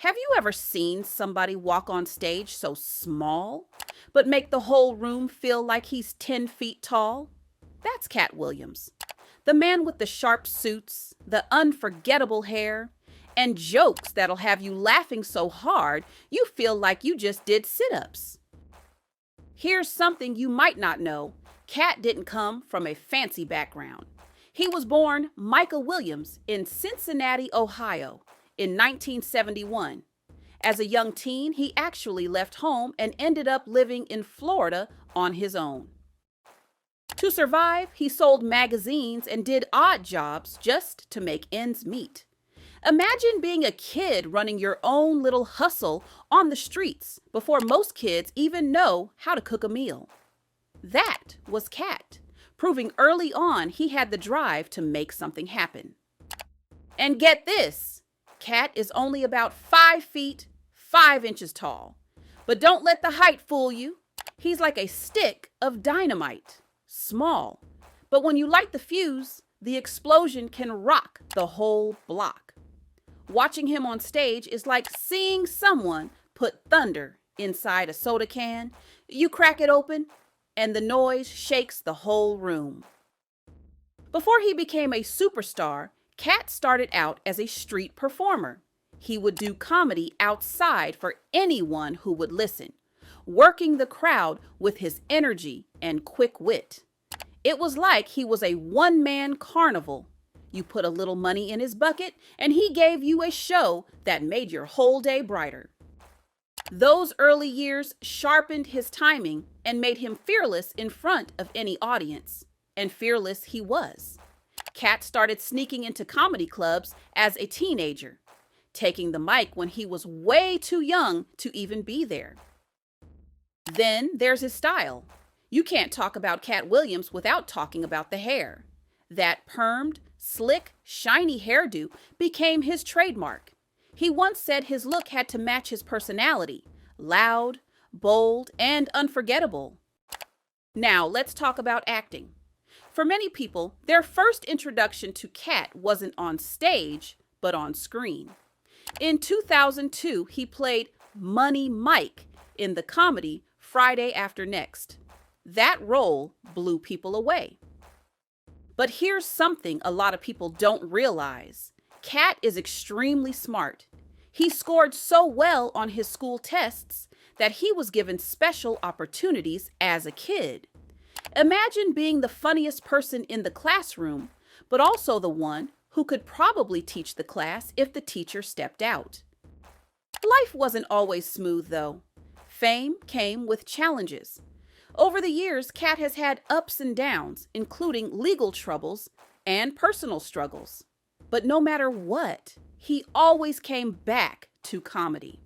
Have you ever seen somebody walk on stage so small, but make the whole room feel like he's 10 feet tall? That's Katt Williams, the man with the sharp suits, the unforgettable hair, and jokes that'll have you laughing so hard you feel like you just did sit ups. Here's something you might not know: Katt didn't come from a fancy background. He was born Michael Williams in Cincinnati, Ohio, in 1971. As a young teen, he actually left home and ended up living in Florida on his own. To survive, he sold magazines and did odd jobs just to make ends meet. Imagine being a kid running your own little hustle on the streets before most kids even know how to cook a meal. That was Katt, proving early on he had the drive to make something happen. And get this, Katt is only about 5 feet, 5 inches tall. But don't let the height fool you. He's like a stick of dynamite, small. But when you light the fuse, the explosion can rock the whole block. Watching him on stage is like seeing someone put thunder inside a soda can. You crack it open, and the noise shakes the whole room. Before he became a superstar, Katt started out as a street performer. He would do comedy outside for anyone who would listen, working the crowd with his energy and quick wit. It was like he was a one-man carnival. You put a little money in his bucket, and he gave you a show that made your whole day brighter. Those early years sharpened his timing and made him fearless in front of any audience. And fearless he was. Katt started sneaking into comedy clubs as a teenager, taking the mic when he was way too young to even be there. Then there's his style. You can't talk about Katt Williams without talking about the hair. That permed, slick, shiny hairdo became his trademark. He once said his look had to match his personality: loud, bold, and unforgettable. Now let's talk about acting. For many people, their first introduction to Katt wasn't on stage, but on screen. In 2002, he played Money Mike in the comedy Friday After Next. That role blew people away. But here's something a lot of people don't realize. Katt is extremely smart. He scored so well on his school tests that he was given special opportunities as a kid. Imagine being the funniest person in the classroom, but also the one who could probably teach the class if the teacher stepped out. Life wasn't always smooth, though. Fame came with challenges. Over the years, Katt has had ups and downs, including legal troubles and personal struggles. But no matter what, he always came back to comedy.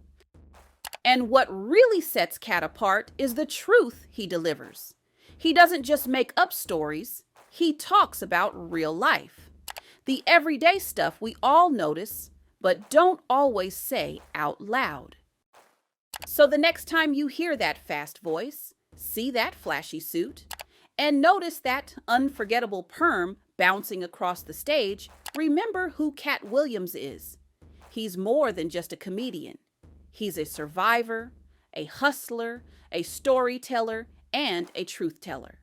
And what really sets Katt apart is the truth he delivers. He doesn't just make up stories, he talks about real life. The everyday stuff we all notice, but don't always say out loud. So the next time you hear that fast voice, see that flashy suit, and notice that unforgettable perm bouncing across the stage, remember who Katt Williams is. He's more than just a comedian. He's a survivor, a hustler, a storyteller, and a truth teller.